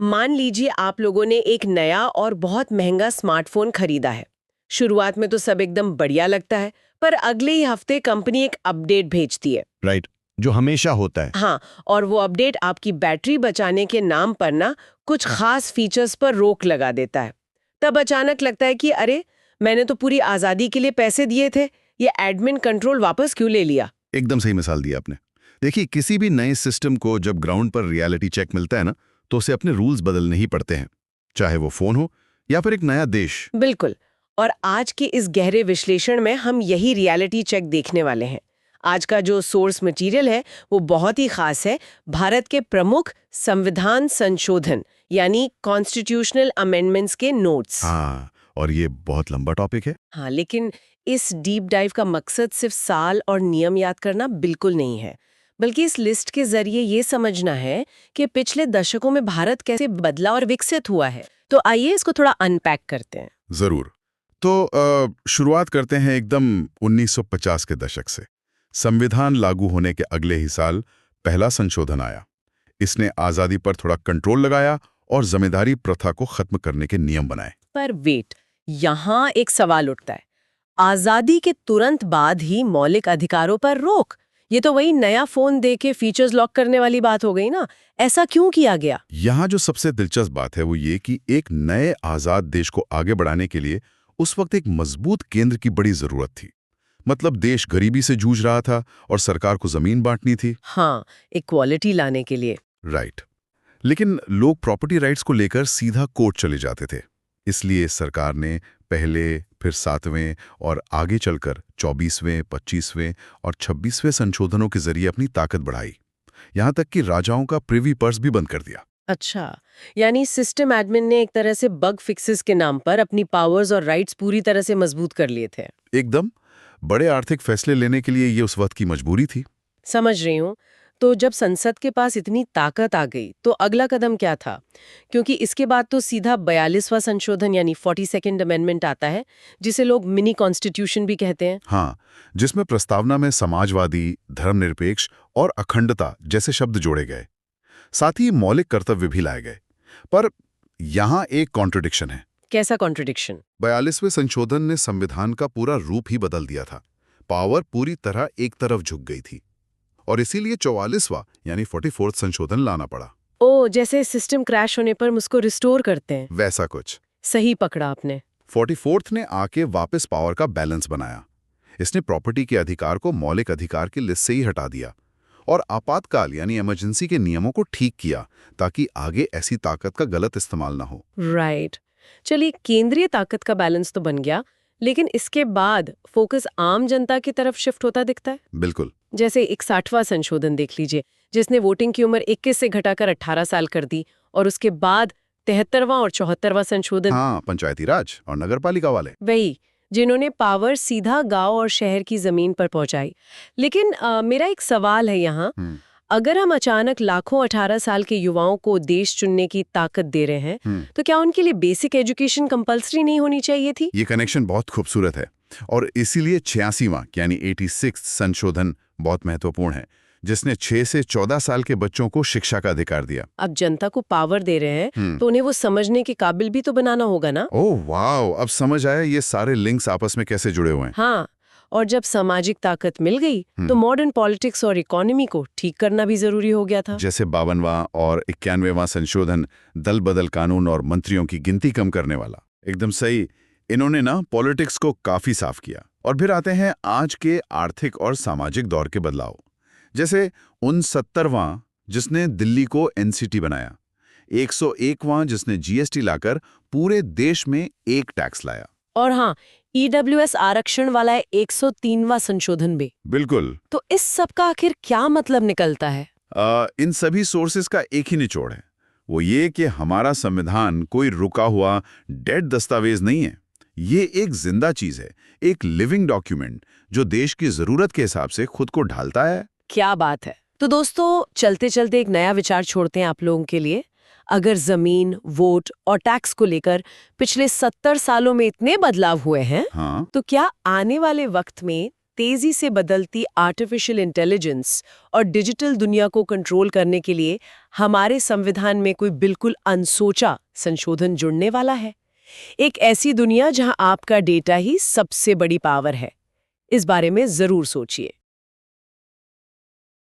मान लीजिए आप लोगों ने एक नया और बहुत महंगा स्मार्टफोन खरीदा है। शुरुआत में तो सब एकदम बढ़िया लगता है, पर अगले ही हफ्ते कंपनी एक अपडेट भेजती है। राइट, जो हमेशा होता है। हाँ, और वो अपडेट आपकी बैटरी बचाने के नाम पर ना कुछ खास फीचर्स पर रोक लगा देता है। तब अचानक लगता है कि अरे, मैंने तो पूरी आजादी के लिए पैसे दिए थे, ये एडमिन कंट्रोल वापस क्यों ले लिया। एकदम सही मिसाल दी आपने। देखिए, किसी भी नए सिस्टम को जब ग्राउंड पर रियलिटी चेक मिलता है ना, तो उसे अपने रूल्स बदलने ही पड़ते हैं, चाहे वो फोन हो या फिर एक नया देश। बिल्कुल। और आज के इस गहरे विश्लेषण में हम यही रियलिटी चेक देखने वाले हैं। आज का जो सोर्स मटेरियल है वो बहुत ही खास है। भारत के प्रमुख संविधान संशोधन यानी कॉन्स्टिट्यूशनल अमेंडमेंट्स के नोट्स। हाँ, और ये बहुत लंबा टॉपिक है। हाँ, लेकिन इस डीप डाइव का मकसद सिर्फ साल और नियम याद करना बिल्कुल नहीं है, बल्कि इस लिस्ट के जरिए ये समझना है कि पिछले दशकों में भारत कैसे बदला और विकसित हुआ है। तो आइए इसको थोड़ा अनपैक करते हैं। जरूर। तो शुरुआत करते हैं एकदम 1950 के दशक से। संविधान लागू होने के अगले ही साल पहला संशोधन आया। इसने आजादी पर थोड़ा कंट्रोल लगाया और जमींदारी प्रथा को खत्म करने के नियम बनाए। पर वेट, यहाँ एक सवाल उठता है। आजादी के तुरंत बाद ही मौलिक अधिकारों पर रोक, ये तो वही नया फोन दे के फीचर्स लॉक करने वाली बात हो गई ना। ऐसा क्यों किया गया? यहाँ जो सबसे दिलचस्प बात है वो ये कि एक नए आजाद देश को आगे बढ़ाने के लिए उस वक्त एक मजबूत केंद्र की बड़ी जरूरत थी। मतलब देश गरीबी से जूझ रहा था और सरकार को जमीन बांटनी थी। हाँ, इक्वालिटी लाने के लिए। राइट। लेकिन लोग प्रॉपर्टी राइट्स को लेकर सीधा कोर्ट चले जाते थे। इसलिए सरकार ने पहले, फिर 7वें और आगे चलकर 24वें, 25वें और 26वें संशोधनों के जरिए अपनी ताकत बढ़ाई। यहां तक कि राजाओं का प्रिवी पर्स भी बंद कर दिया। अच्छा, यानी सिस्टम एडमिन ने एक तरह से बग फिक्सेस के नाम पर अपनी पावर्स और राइट्स पूरी तरह से मजबूत कर लिए थे। एकदम। बड़े आर्थिक फैसले लेने के लिए ये उस वक्त की मजबूरी थी। समझ रही हूँ। तो जब संसद के पास इतनी ताकत आ गई तो अगला कदम क्या था? क्योंकि इसके बाद तो सीधा 42वां संशोधन यानी 42nd अमेंडमेंट आता है, जिसे लोग मिनी कॉन्स्टिट्यूशन भी कहते हैं। हाँ, जिसमें प्रस्तावना में समाजवादी, धर्मनिरपेक्ष और अखंडता जैसे शब्द जोड़े गए। साथ ही मौलिक कर्तव्य भी लाए गए। पर यहाँ एक कॉन्ट्रडिक्शन है। कैसा कॉन्ट्रडिक्शन? 42वें संशोधन ने संविधान का पूरा रूप ही बदल दिया था। पावर पूरी तरह एक तरफ झुक गई थी और इसीलिए 44वां यानी 44th संशोधन लाना पड़ा। ओ, जैसे सिस्टम क्रैश होने पर उसको रिस्टोर करते हैं। वैसा कुछ। सही पकड़ा आपने। 44th ने आके वापस पावर का बैलेंस बनाया। इसने प्रॉपर्टी के अधिकार को मौलिक अधिकार की लिस्ट से ही हटा दिया और आपातकाल यानी इमरजेंसी के नियमों को ठीक किया ताकि आगे ऐसी ताकत का गलत इस्तेमाल ना हो। राइट। चलिए, केंद्रीय ताकत का बैलेंस तो बन गया, लेकिन इसके बाद फोकस आम जनता की तरफ शिफ्ट होता दिखता है। बिल्कुल। जैसे 61वां संशोधन देख लीजिए, जिसने वोटिंग की उम्र 21 से घटाकर 18 साल कर दी, और उसके बाद 73वां और 74वां संशोधन। हाँ, पंचायती राज और नगरपालिका वाले। वही, जिन्होंने पावर सीधा गांव और शहर की जमीन पर पहुंचाई। लेकिन मेरा एक सवाल है यहाँ, अगर हम अचानक लाखों 18 साल के युवाओं को देश चुनने की ताकत दे रहे हैं, तो क्या उनके लिए बेसिक एजुकेशन कंपलसरी नहीं होनी चाहिए थी? ये कनेक्शन बहुत खूबसूरत है और इसीलिए 86वां यानी 86th संशोधन बहुत महत्वपूर्ण है, जिसने 6 से 14 साल के बच्चों को शिक्षा का अधिकार दिया। अब जनता को पावर दे रहे हैं तो उन्हें वो समझने के काबिल भी तो बनाना होगा ना। ओह वाह, अब समझ आया ये सारे लिंक्स आपस में कैसे जुड़े हुए हैं। हाँ, और जब सामाजिक ताकत मिल गई तो मॉडर्न पॉलिटिक्स और इकोनॉमी को ठीक करना भी जरूरी हो गया था। जैसे 52वां और 91वां संशोधन दल बदल कानून और मंत्रियों की गिनती कम करने वाला। एकदम सही। इन्होंने ना पॉलिटिक्स को काफी साफ किया। और फिर आते हैं आज के आर्थिक और सामाजिक दौर के बदलाव, जैसे 69वां जिसने दिल्ली को एनसीटी बनाया, 101वां जिसने जीएसटी लाकर पूरे देश में एक टैक्स लाया, और हाँ, ईडब्ल्यूएस आरक्षण वाला 103वां संशोधन भी। बिल्कुल। तो इस सब का आखिर क्या मतलब निकलता है? इन सभी सोर्सेस का एक ही निचोड़ है, वो ये कि हमारा संविधान कोई रुका हुआ डेड दस्तावेज नहीं है। ये एक जिंदा चीज है, एक लिविंग डॉक्यूमेंट जो देश की जरूरत के हिसाब से खुद को ढालता है। क्या बात है। तो दोस्तों, चलते चलते एक नया विचार छोड़ते हैं आप लोगों के लिए। अगर जमीन, वोट और टैक्स को लेकर पिछले 70 सालों में इतने बदलाव हुए हैं, हाँ, तो क्या आने वाले वक्त में तेजी से बदलती आर्टिफिशियल इंटेलिजेंस और डिजिटल दुनिया को कंट्रोल करने के लिए हमारे संविधान में कोई बिल्कुल अनसोचा संशोधन जुड़ने वाला है। एक ऐसी दुनिया जहां आपका डेटा ही सबसे बड़ी पावर है। इस बारे में जरूर सोचिए।